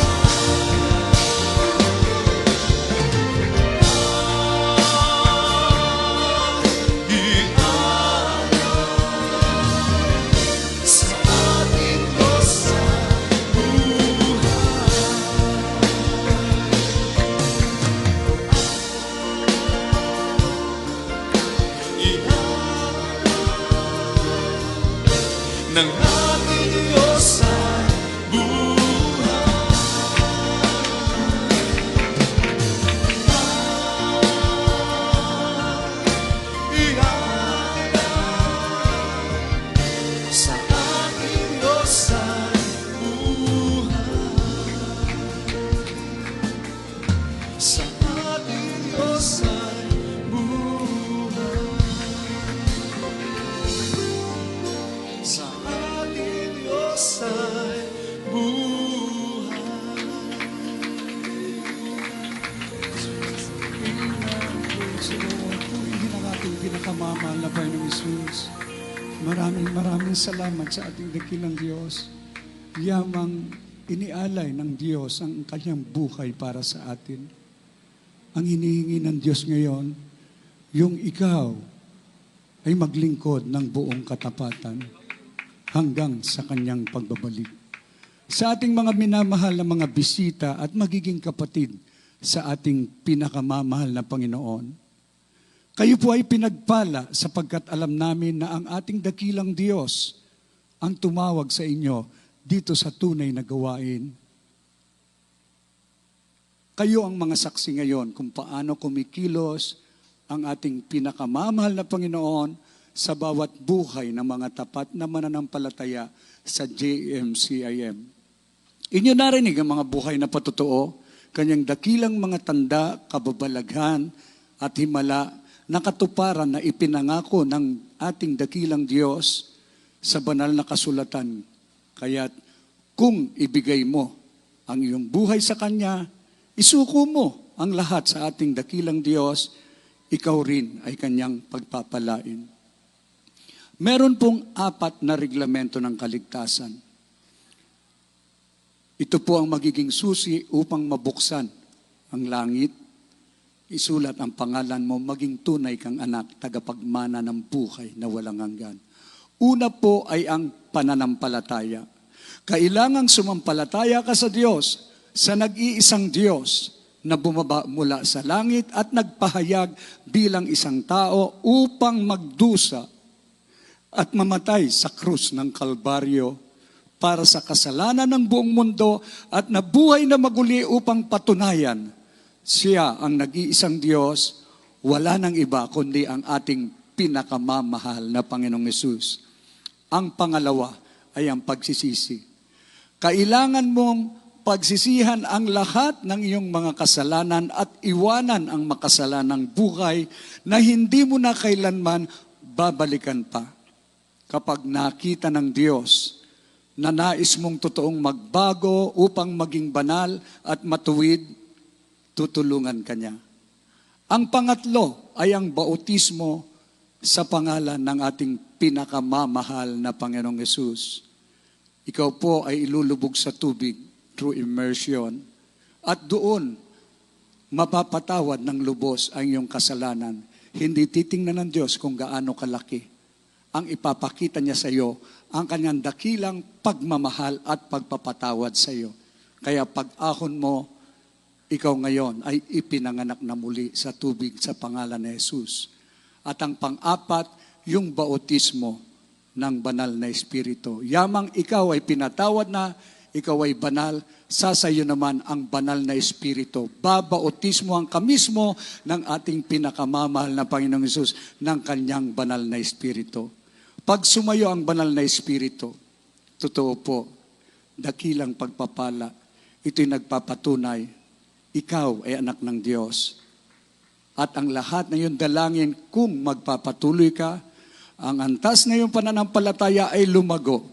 S6: Ng ating Diyos ay buhay. Sa ating Diyos ay buhay. Sa ating Diyos ay buhay. Sa ating Diyos ay buhay.
S5: So, purihin ang ating pinakamamahal na Panginoong Isus. Maraming salamat sa ating dakilang Diyos. Yamang inialay ng Diyos ang kanyang buhay para sa atin. Ang hinihingi ng Diyos ngayon, yung ikaw ay maglingkod ng buong katapatan hanggang sa kanyang pagbabalik. Sa ating mga minamahal na mga bisita at magiging kapatid sa ating pinakamamahal na Panginoon, kayo po ay pinagpala sapagkat alam namin na ang ating dakilang Diyos ang tumawag sa inyo dito sa tunay na gawain. Kayo ang mga saksi ngayon kung paano kumikilos ang ating pinakamamahal na Panginoon sa bawat buhay ng mga tapat na mananampalataya sa JMCIM. Inyo narinig ang mga buhay na patotoo, kanyang dakilang mga tanda, kababalaghan at himala na katuparan na ipinangako ng ating dakilang Diyos sa banal na kasulatan. Kaya't Kung ibigay mo ang iyong buhay sa Kanya, isuko mo ang lahat sa ating dakilang Diyos, ikaw rin ay Kanyang pagpapalain. Meron pong 4 na reglamento ng kaligtasan. Ito po ang magiging susi upang mabuksan ang langit, isulat ang pangalan mo, maging tunay kang anak, tagapagmana ng buhay na walang hanggan. Una po ay ang pananampalataya. Kailangang sumampalataya ka sa Diyos, sa nag-iisang Diyos na bumaba mula sa langit at nagpahayag bilang isang tao upang magdusa at mamatay sa krus ng Kalbaryo para sa kasalanan ng buong mundo at nabuhay na maguli upang patunayan siya ang nag-iisang Diyos, wala nang iba kundi ang ating pinakamamahal na Panginoong Hesus. Ang pangalawa ay ang pagsisisi. Kailangan mong pagsisihan ang lahat ng iyong mga kasalanan at iwanan ang makasalanang buhay na hindi mo na kailanman babalikan pa. Kapag nakita ng Diyos na nais mong totoong magbago upang maging banal at matuwid, tutulungan ka niya. Ang pangatlo ay ang bautismo sa pangalan ng ating pinakamamahal na Panginoong Hesus. Ikaw po ay ilulubog sa tubig through immersion at doon mapapatawad ng lubos ang iyong kasalanan. Hindi titingnan ng Diyos kung gaano kalaki. Ang ipapakita niya sa iyo, ang kanyang dakilang pagmamahal at pagpapatawad sa iyo. Kaya pag-ahon mo, ikaw ngayon ay ipinanganak na muli sa tubig sa pangalan ni Jesus. At ang pang-apat, yung bautismo ng banal na Espiritu. Yamang ikaw ay pinatawad na, ikaw ay banal, sasayo naman ang banal na Espiritu. Babautismo ang kamismo ng ating pinakamamahal na Panginoong Hesus ng kanyang banal na Espiritu. Pag sumayo ang banal na Espiritu, totoo po, dakilang pagpapala, ito'y nagpapatunay, ikaw ay anak ng Diyos. At ang lahat na iyong dalangin, kung magpapatuloy ka, ang antas na iyong pananampalataya ay lumago.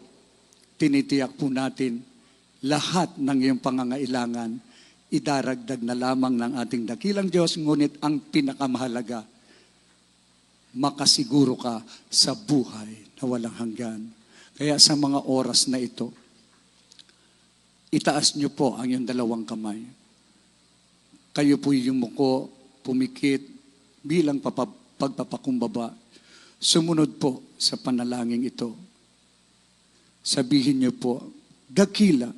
S5: Tinitiyak po natin, lahat ng iyong pangangailangan, idaragdag na lamang ng ating dakilang Diyos, ngunit ang pinakamahalaga, makasiguro ka sa buhay na walang hanggan. Kaya sa mga oras na ito, itaas niyo po ang iyong dalawang kamay. Kayo po yung muko, pumikit, bilang pagpapakumbaba. Sumunod po sa panalangin ito. Sabihin niyo po, dakila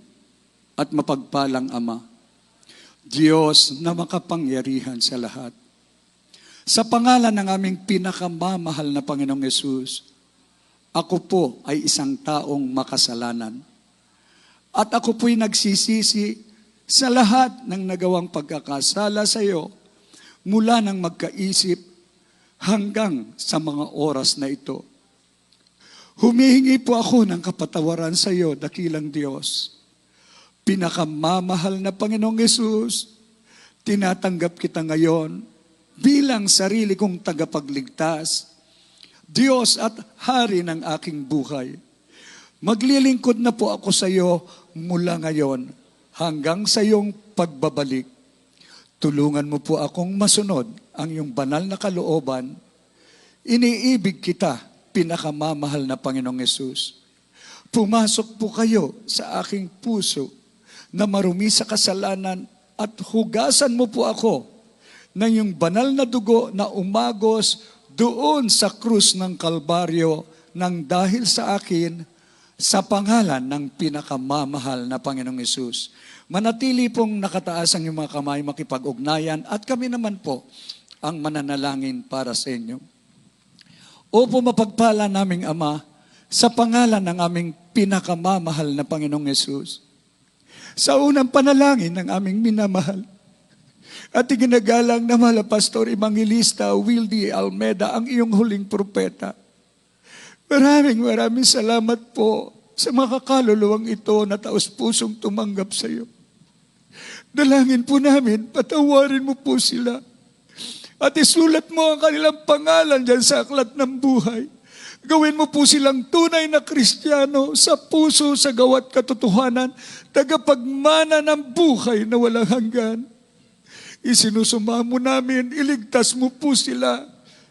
S5: at mapagpalang Ama, Diyos na makapangyarihan sa lahat. Sa pangalan ng aming pinakamamahal na Panginoong Hesus, ako po ay isang taong makasalanan. At ako po'y nagsisisi sa lahat ng nagawang pagkakasala sa iyo mula nang magkaisip hanggang sa mga oras na ito. Humihingi po ako ng kapatawaran sa iyo, dakilang Diyos. Pinakamamahal na Panginoong Hesus, tinatanggap kita ngayon bilang sarili kong tagapagligtas, Diyos at Hari ng aking buhay. Maglilingkod na po ako sa iyo mula ngayon hanggang sa iyong pagbabalik. Tulungan mo po akong masunod ang iyong banal na kalooban. Iniibig kita, pinakamamahal na Panginoong Hesus. Pumasok po kayo sa aking puso na marumi sa kasalanan at hugasan mo po ako ng iyong banal na dugo na umagos doon sa krus ng Kalbaryo nang dahil sa akin sa pangalan ng pinakamamahal na Panginoong Hesus. Manatili pong nakataas ang iyong mga kamay, makipag-ugnayan at kami naman po ang mananalangin para sa inyo. Opo, mapagpala naming Ama, sa pangalan ng aming pinakamamahal na Panginoong Hesus, sa unang panalangin ng aming minamahal, at iginagalang na mahal Pastor Evangelista Wildy Almeda, ang iyong huling propeta. Maraming salamat po sa mga kaluluwang ito na taos-pusong tumanggap sa iyo. Dalangin po namin, patawarin mo po sila. At isulat mo ang kanilang pangalan dyan sa aklat ng buhay. Gawin mo po silang tunay na Kristiyano sa puso, sa gawat katotohanan, tagapagmana ng buhay na walang hanggan. Isinusumamo mo namin, iligtas mo po sila.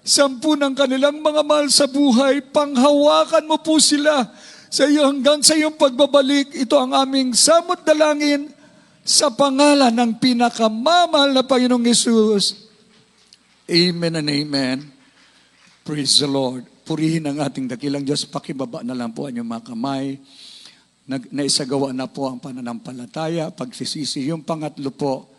S5: Sampu ng kanilang mga mahal sa buhay, panghawakan mo po sila sa iyo hanggang sa iyong pagbabalik. Ito ang aming samot dalangin sa pangalan ng pinakamamahal na Panginoong Yesus. Amen and amen. Praise the Lord. Purihin ang ating dakilang Diyos. Pakibaba na lang po ang inyong mga kamay. Naisagawa na po ang pananampalataya, pagsisisi. Yung pangatlo po,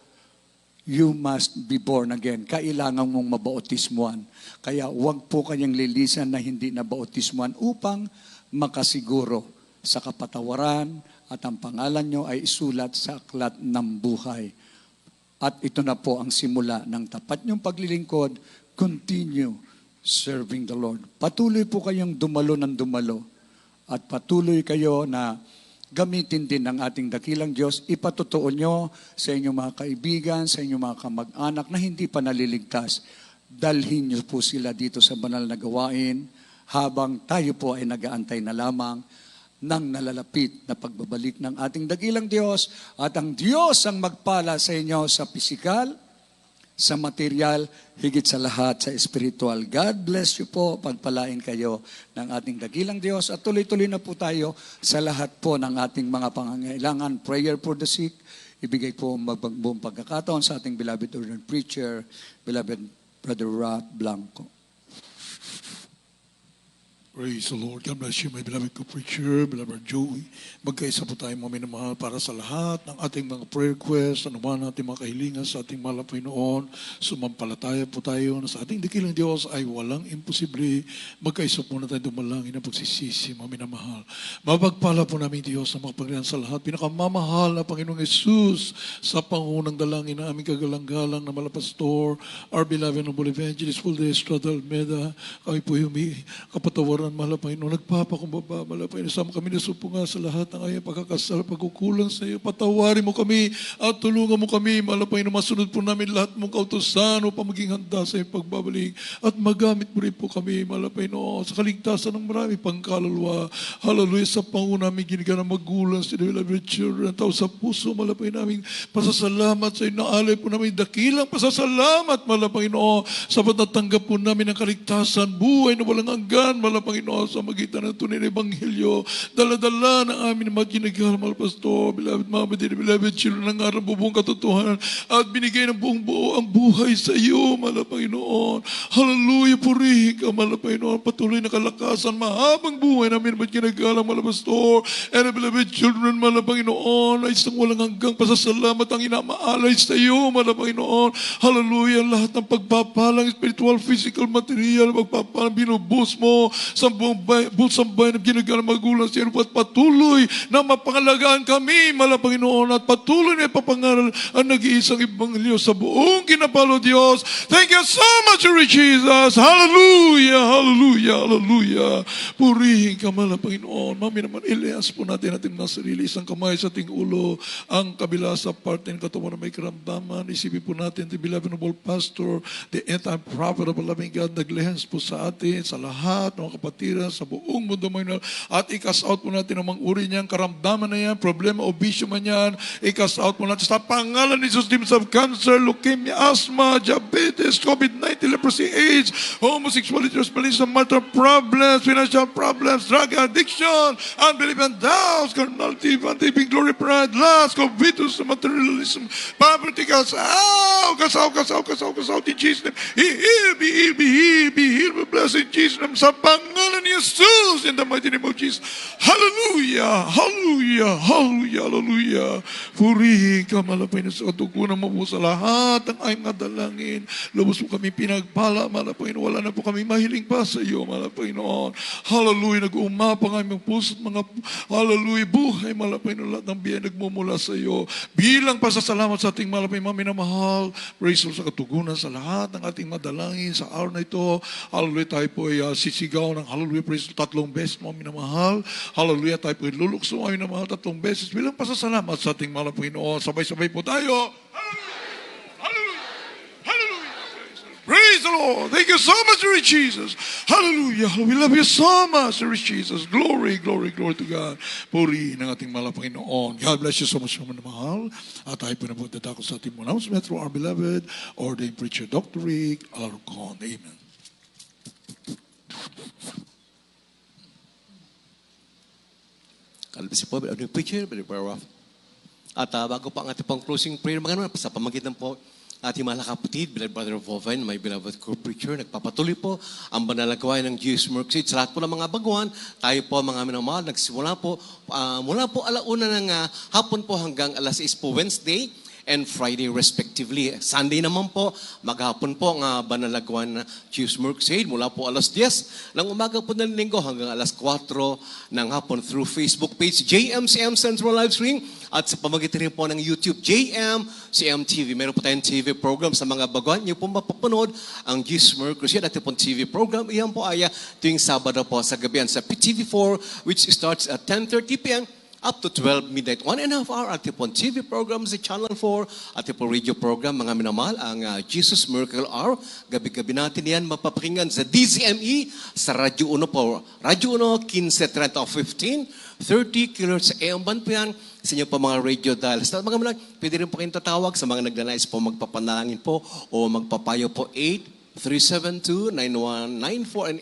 S5: you must be born again. Kailangan mong mabautismuhan. Kaya huwag po kanyang lilisan na hindi nabautismuhan upang makasiguro sa kapatawaran at ang pangalan nyo ay isulat sa aklat ng buhay. At ito na po ang simula ng tapat nyong paglilingkod. Continue serving the Lord. Patuloy po kayong dumalo ng dumalo at patuloy kayo na gamitin din ng ating dakilang Diyos. Ipatotoo nyo sa inyong mga kaibigan, sa inyong mga kamag-anak na hindi pa naliligtas. Dalhin nyo po sila dito sa banal na gawain habang tayo po ay nag-aantay na lamang ng nalalapit na pagbabalik ng ating dakilang Diyos. At ang Diyos ang magpala sa inyo sa pisikal, sa material, higit sa lahat sa spiritual. God bless you po. Pagpalain kayo ng ating dakilang Diyos. At tuloy-tuloy na po tayo sa lahat po ng ating mga pangangailangan. Prayer for the sick. Ibigay po ang buong pagkakataon sa ating beloved ordained preacher, beloved Brother Rob Blanco.
S7: Praise the Lord. God bless you, my beloved co-preacher, beloved Joey. Magkaisa po tayo mga minamahal para sa lahat ng ating mga prayer requests, ano man ating mga kahilingan sa ating mahal na Panginoon. Sumampalataya po tayo na sa ating dakilang Diyos ay walang imposible. Magkaisa po na tayo dumalangin ng pagsisisi, mga minamahal. Mapagpala po namin Diyos na makapagrihan sa lahat. Pinakamamahal na Panginoong Jesus sa pangunang dalangin na aming kagalang-galang na malapastor, our beloved noble evangelist, Full Day Estrada Almeda. Kami po kapatawaran mahal na Panginoon, nagpapakumbaba, mahal na Panginoon, sama kami nasupunga sa lahat ng ayang pagkakasal, pagkukulang sa iyo. Patawarin mo kami at tulungan mo kami, mahal na Panginoon, masunod po namin lahat mong kautusan upang maging handa sa iyong pagbabalik. At magamit mo rin po kami, mahal na Panginoon, sa kaligtasan ng marami pangkaluluwa. Hallelujah, sa pangunan namin ginigan ng magulang, sa beloved children, tao sa puso, mahal na Panginoon, namin pasasalamat sa iyo, naalay po namin dakilang pasasalamat, mahal na Panginoon, sapat natanggap po namin ang kaligtasan, buhay na walang hanggan, mahal na Panginoon, sa magitan ng tunay na Ebanghelyo, dala-dala ng amin mga ginagawa, mahal pastor, beloved mama, beloved children, ng araw buong katotohanan, at binigay ng buong buo ang buhay sa iyo, mahal na Panginoon. Hallelujah, purihin ka, mahal na Panginoon, patuloy na kalakasan, mahabang buhay namin mga ginagawa, mahal pastor, and beloved children, mahal na Panginoon, ay isang walang hanggang pasasalamat ang inamaalay sa iyo, mahal na Panginoon. Hallelujah, lahat ng pagpapalang spiritual, physical, material, pagpapalang binubus mo sa buong bayan ng ginagawa ng magulang sa iyo, at patuloy na mapangalagaan kami, mahal na Panginoon, at patuloy na ipapangaral ang nag-iisang Ebanghelyo sa buong kinapalo, Diyos. Thank you so much, Lord Jesus. Hallelujah, hallelujah, hallelujah. Purihin ka, mahal na Panginoon. Mami naman, ilias po natin ating mga sarili, isang kamay sa ating ulo, ang kabila sa parte ng katawan na may karamdaman. Isipin po natin, the beloved noble pastor, the anti-prophet of the loving God, naglehens po sa atin, sa lahat ng kapatiran, sa buong mundo ngayon, at i-cast out po natin ang mga uri niyang karamdaman na yan, problema o bisyo man yan, i-cast out po natin sa pangalan ni Jesus, demons of cancer, leukemia, asthma, diabetes, COVID-19, leprosy, AIDS, homosexuality, lesbianism, marital problems, financial problems, drug addiction, unbelief and doubts, carnality, vanity, glory, pride, lust, covetous, materialism, poverty, cast out, in Jesus' name. Be healed, be blessed in Jesus' name. Sa pangalan ni Jesus, in the mighty name of Jesus. Hallelujah, hallelujah, hallelujah, hallelujah. Purihin ka, malapay na sa katugunan mo po sa lahat ng ayong nadalangin. Lubos po kami pinagpala, malapay na wala na po kami mahiling pa sa iyo, malapay noon. Hallelujah, nag-umapa ng aming puso at mga hallelujah, buhay, malapay na lahat ng biyay nagmumula sa iyo. Bilang pasasalamat sa ating malapay mami na mahal, praise Lord sa katugunan sa lahat ng ating madalangin sa araw na ito. Hallelujah, tayo po ay sisigaw ng hallelujah, praise Lord, 3 beses mami na mahal. Hallelujah, tayo po ay lulukso mami na mahal 3 beses. Bilang pasasalamat sa ating mahal na Panginoon. Sabay-sabay po tayo. Hallelujah! Hallelujah! Hallelujah! Praise Praise the Lord. Thank you so much, Lord Jesus. Hallelujah. We love you so much, Lord Jesus. Glory, glory, glory to God. Puri ng ating mahal na Panginoon. God bless you so much, mga mahal. At tayo po na po dadako sa ating announcement through our beloved ordained preacher, Dr. Rick Alarcon. Amen.
S2: God bless you po, beloved preacher, beloved prayer. At bago pa ang ating pong closing prayer, mga naman, sa pamagitan po ating mga kapatid, beloved brother Voven, my beloved co-preacher, nagpapatuloy po ang banal na gawain ng Jesus Mercy. Sa lahat po ng mga baguhan, tayo po mga minamahal, nagsimula po, mula po alauna ng hapon po hanggang alas 6 po Wednesday and Friday respectively. Sunday naman po, maghapon po ang banal na gawain ng Jesus Mercy mula po alas 10 ng umaga po ng linggo hanggang alas 4 ng hapon through Facebook page JMCM Central Livestream at sa pamagitan rin po ng YouTube JMCM TV. Meron po tayong TV program sa mga baguhan. Niyo po mapapanood ang Jesus Mercy at po TV program. Iyan po ay tuwing Sabado po sa gabi sa PTV4 which starts at 10:30 p.m. up to 12 midnight. 1.5 hour at po TV program sa Channel 4 at po radio program, mga minamahal, ang Jesus Miracle Hour. Gabi-gabi natin yan mapapakinggan sa DZME, sa Radyo 1 po. Radyo 1, 15:30 o 15:30 kHz AM band po yan sa inyo po mga radio dial. Sa mga minamahal, pwede rin po kayong tatawag sa mga nagdanais po magpapanalangin po o magpapayo po 8-372-9194 and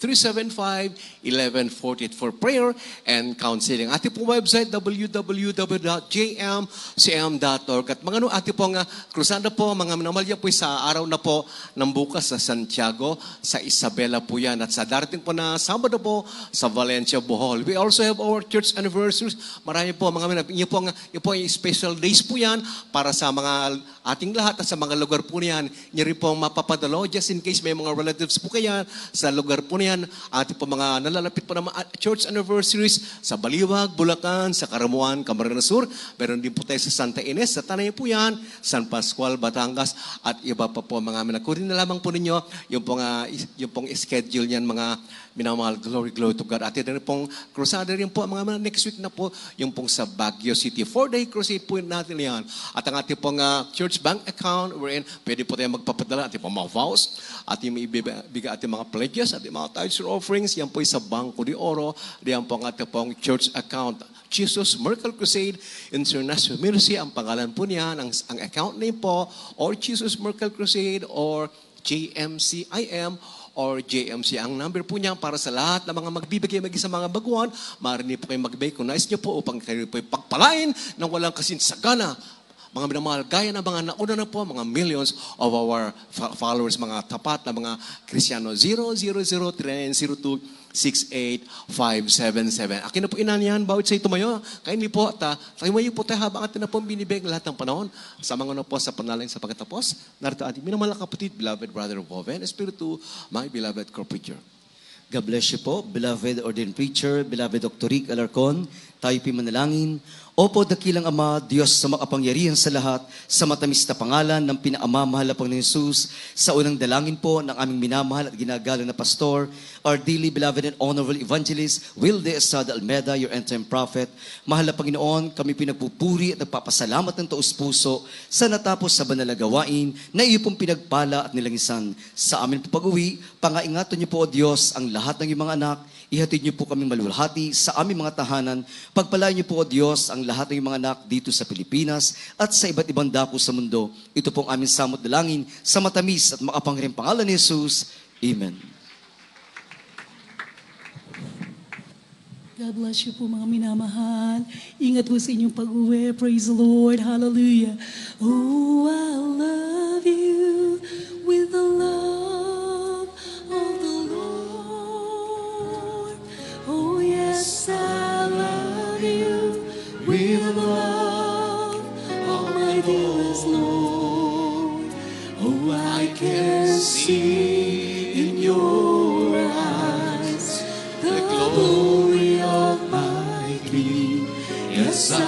S2: 8-375-1148 for prayer and counseling. Ating po website www.jmcm.org. At mga ating pong krusada po, mga minamalya po sa araw na po ng bukas sa Santiago, sa Isabela po yan. At sa darating po na Sabado po sa Valencia, Bohol. We also have our church anniversaries. Marami po mga minamalya. Yung po yung special days po yan para sa mga ating lahat at sa mga lugar po niyan. Niyo rin po mapapadalo just in case may mga relatives po kaya sa lugar po niyan. Ating po mga nalalapit po na mga church anniversaries sa Baliwag, Bulacan, sa Caramuan, Camarines Sur. Meron din po tayo sa Santa Ines, sa Tanay po yan, San Pascual, Batangas, at iba pa po mga minakurin na lamang po ninyo yung pong schedule niyan mga minamahal. Glory, glory to God. At rin pong crusade rin po mga next week na po yung pong sa Baguio City. 4-day crusade po natin yan. At ang ating pong church bank account wherein pwede po tayo magpapadala ating pong mga vows at yung ibibigay ating mga pledges at yung mga tithes or offerings. Yan po sa Bangko de Oro. Yan po ang ating pong church account. Jesus Miracle Crusade International Ministry. Ang pangalan po niyan, ang account name po, or Jesus Miracle Crusade or JMCIM or JMC. Ang number po niya para sa lahat ng mga magbibigay sa mga baguhan, maaari po kayo magbigay kung nais niyo po upang kayo po pagpalain ng walang kasintsagana. Mga minamahal, gaya ng mga nauna na po, mga millions of our followers, mga tapat na mga Kristiyano. 000-302-68577. Akin na po inanihan, bawat sa ito mayo. Kaya hindi po, tayo po tayo habang atin na po binibig lahat ng panahon. Sa mga na po sa panalangin sa pagkatapos, narito ating minamahal na kapatid, beloved brother Voven, Espiritu, my beloved co-preacher.
S4: God bless you po, beloved ordained preacher, beloved Dr. Rick Alarcon. Tayo manalangin. Opo, dakilang Ama, Diyos sa makapangyarihan sa lahat, sa matamis na pangalan ng pinaamamahal na Panginoon Jesus, sa unang dalangin po ng aming minamahal at ginagalang na pastor, our dearly beloved and honorable evangelist, Wilde Estrada Almeda, your end-time prophet. Mahal na Panginoon, kami pinagpupuri at nagpapasalamat ng taos puso sa natapos sa banal na gawain na iyo pong pinagpala at nilangisan. Sa amin po pag-uwi, pangaingatan niyo po, O Diyos, ang lahat ng iyong mga anak. Ihatid niyo po kaming malulhati sa aming mga tahanan. Pagpalain niyo po, O Diyos, ang lahat ng mga anak dito sa Pilipinas at sa iba't ibang dako sa mundo. Ito pong aming samot dalangin sa matamis at makapangyarihang pangalan ni Jesus. Amen.
S8: God bless you po mga minamahal. Ingat po sa inyong pag-uwi. Praise the Lord. Hallelujah. Oh, I love you with the love of the Lord. Oh, yes, I love you with the love of my dearest Lord. Oh, I can see in your eyes the glory of my King. Yes, I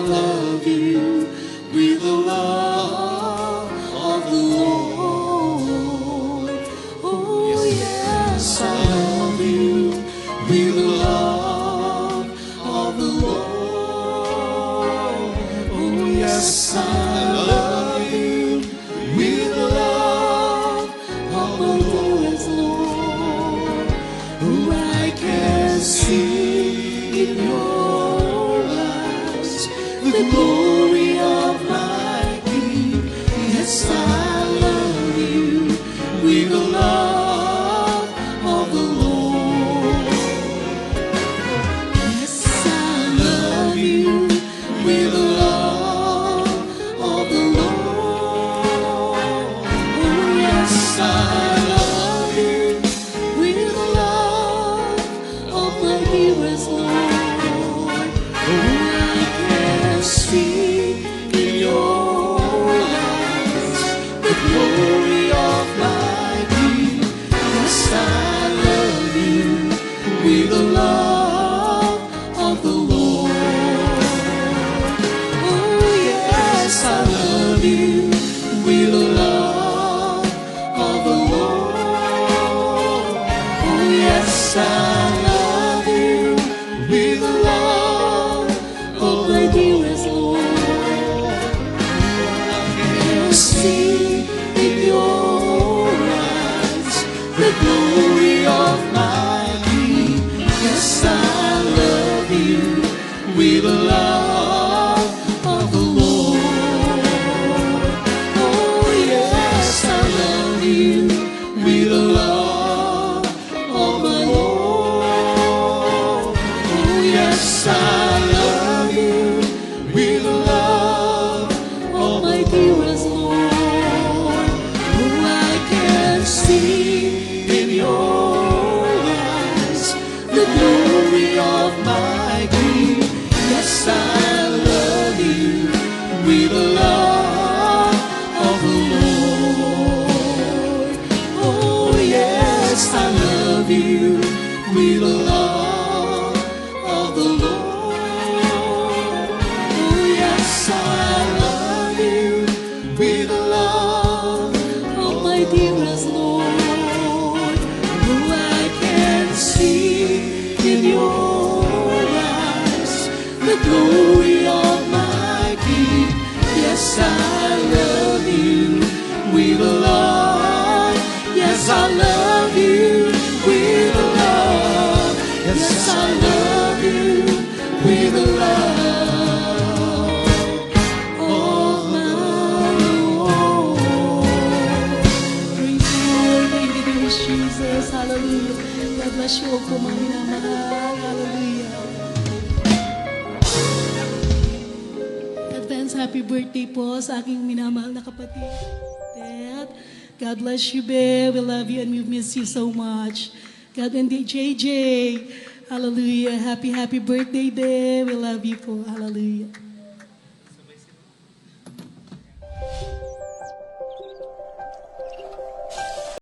S8: love you with the love of the Lord. Oh, yes, I love you with the love of the Lord. Yes, I love you with the love
S6: Yes, I love you with the love
S8: Oh,
S6: of
S8: my
S6: the
S8: dearest Lord.
S6: Lord. See in your eyes the glory of my King. Yes, I love you with the love of the Lord. Oh, yes, I love you with the love of the Lord. Oh, yes, I love you with the love
S8: Oh, my dearest Lord.
S6: Oh, I can see in your eyes the glory of my King. Yes, I love you with the love of the Lord. Oh, yes, I love you with the love of the Lord. Oh, yes, I love you with the love
S8: Oh, my dearest Lord.
S6: Oh, I can see in your eyes the glory of my King. Yes, I love you with love. Yes, I love you with love. Yes, I love you with love. Oh, my Lord.
S8: Praise the Lord. Thank you, dear Jesus. Hallelujah. God bless you all po, mga minamahal. Hallelujah. Advance happy birthday po sa aking minamahal na kapatid. Dad, God bless you, babe. We love you and we miss you so much. God and JJ. Hallelujah. Happy birthday, babe. We love you po. Hallelujah.